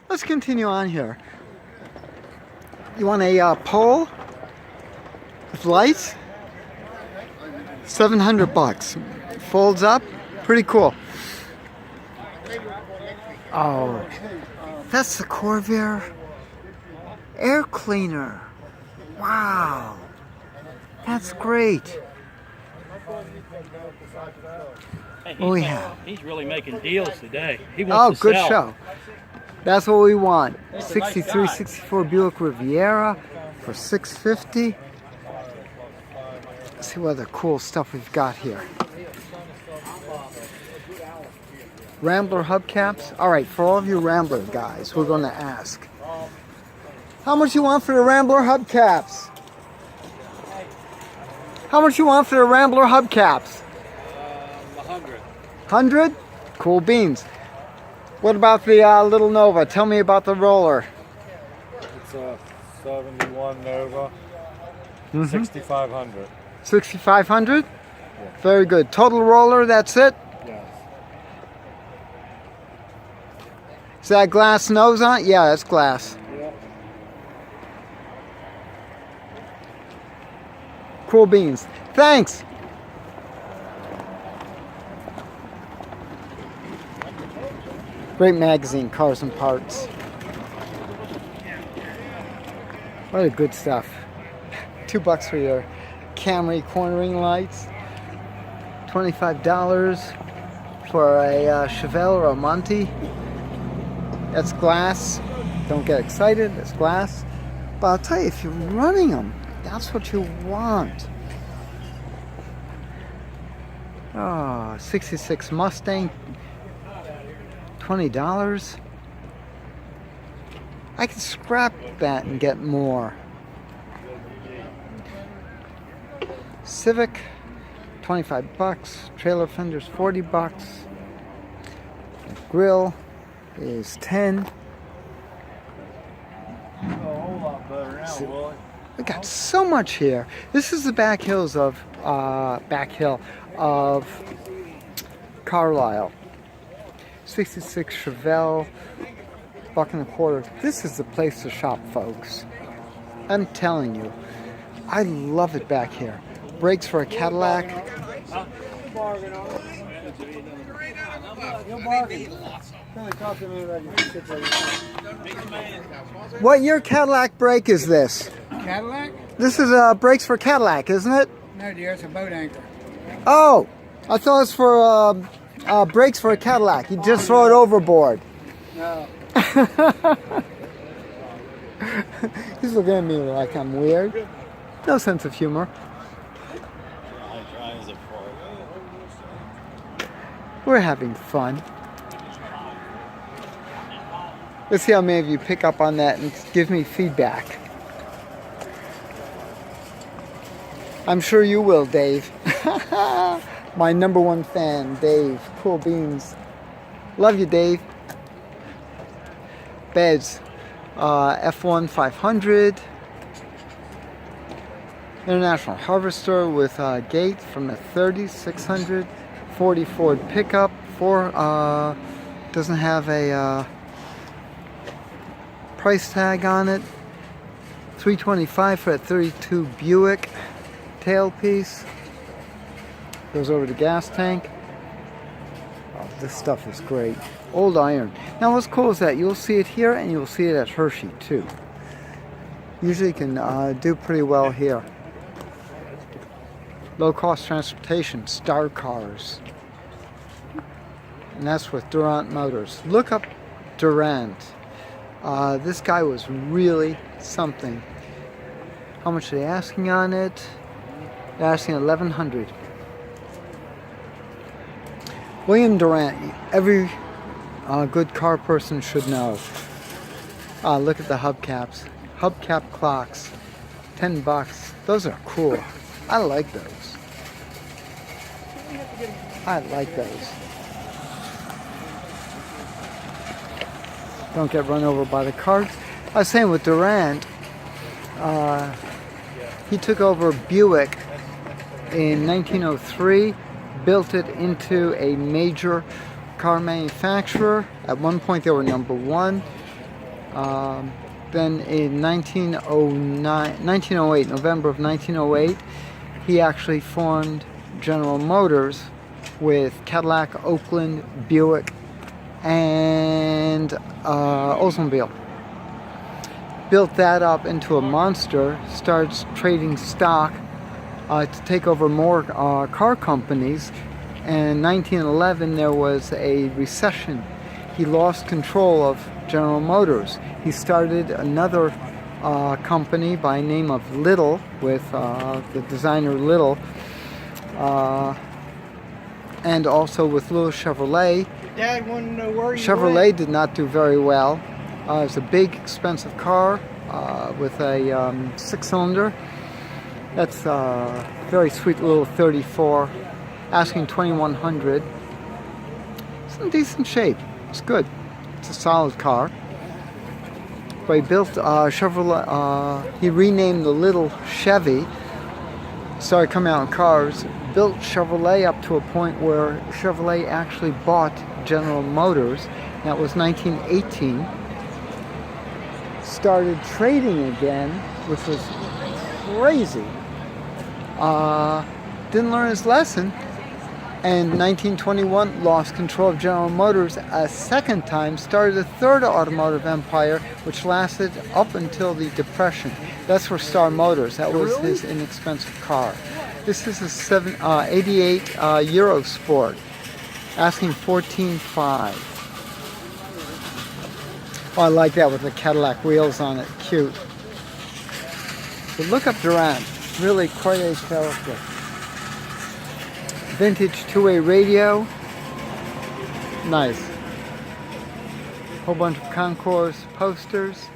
Let's continue on here. You want a pole with lights? $700. Folds up. Pretty cool. Oh, that's the Corvair air cleaner. Wow. That's great. Hey, What we have? He's really making deals today. He wants to Good sell. show. That's what we want. 63, 64 Buick Riviera for $650. Let's see what other cool stuff we've got here. Rambler hubcaps. All right, for all of you Rambler guys, we're going to ask, how much you want for the Rambler hubcaps? How much you want for the Rambler hubcaps? 100. 100? Cool beans. What about the little Nova? Tell me about the roller. It's a 71 Nova. 6,500. 6,500? Yeah. Very good. Total roller, that's it? Yes. Is that glass nose on it? Yeah, that's glass. Yeah. Cool beans. Thanks. Great magazine, Cars and Parts. What a good stuff. $2 for your Camry cornering lights. $25 for a Chevelle or a Monte. That's glass. Don't get excited, it's glass. But I'll tell you, if you're running them, that's what you want. Oh, 66 Mustang. $20. I could scrap that and get more. Civic, $25. Trailer fenders, $40. Grill is 10. A whole lot better now, Willie. We got so much here. This is the back hill of Carlisle. 66 Chevelle, $1.25. This is the place to shop, folks. I'm telling you, I love it back here. Brakes for a Cadillac. What year Cadillac brake is this? Cadillac? This is brakes for Cadillac, isn't it? No, dear, it's a boat anchor. Oh, I thought it was for brakes for a Cadillac. You just throw it overboard. No. He's looking at me like I'm weird. No sense of humor. We're having fun. Let's see how many of you pick up on that and give me feedback. I'm sure you will, Dave. My #1 fan, Dave. Cool beans. Love you, Dave. Beds. F1 500. International Harvester with gate from the 30s, 600. 40 Ford pickup. Doesn't have a price tag on it. $325 for a 32 Buick tailpiece. Goes over the gas tank. Oh, this stuff is great. Old iron. Now what's cool is that you'll see it here and you'll see it at Hershey too. Usually can do pretty well here. Low cost transportation, Star Cars. And that's with Durant Motors. Look up Durant. This guy was really something. How much are they asking on it? They're asking $1,100. William Durant, every good car person should know. Look at the hubcaps. Hubcap clocks, $10. Those are cool. I like those. I like those. Don't get run over by the carts. I was saying with Durant, he took over Buick in 1903, built it into a major car manufacturer. At one point they were #1. Then in 1908, November of 1908, he actually formed General Motors with Cadillac, Oakland, Buick, and Oldsmobile. Built that up into a monster, starts trading stock to take over more car companies. And in 1911 there was a recession. He lost control of General Motors. He started another company by name of Little with the designer Little, and also with Little Chevrolet. Dad wanted to know where you Chevrolet did not do very well. It was a big, expensive car with a 6-cylinder. That's a very sweet little 34, asking $2,100. It's in decent shape. It's good. It's a solid car. But he built Chevrolet. He renamed the Little Chevy. Started coming out in cars. Built Chevrolet up to a point where Chevrolet actually bought General Motors. That was 1918. Started trading again, which was crazy. Didn't learn his lesson. And in 1921, lost control of General Motors a second time, started a third automotive empire, which lasted up until the Depression. That's for Star Motors. That was his inexpensive car. This is a 88 Eurosport, asking $14,500. Oh, I like that with the Cadillac wheels on it. Cute. But look up Durant. Really quite a character. Vintage two-way radio. Nice. Whole bunch of concourse posters.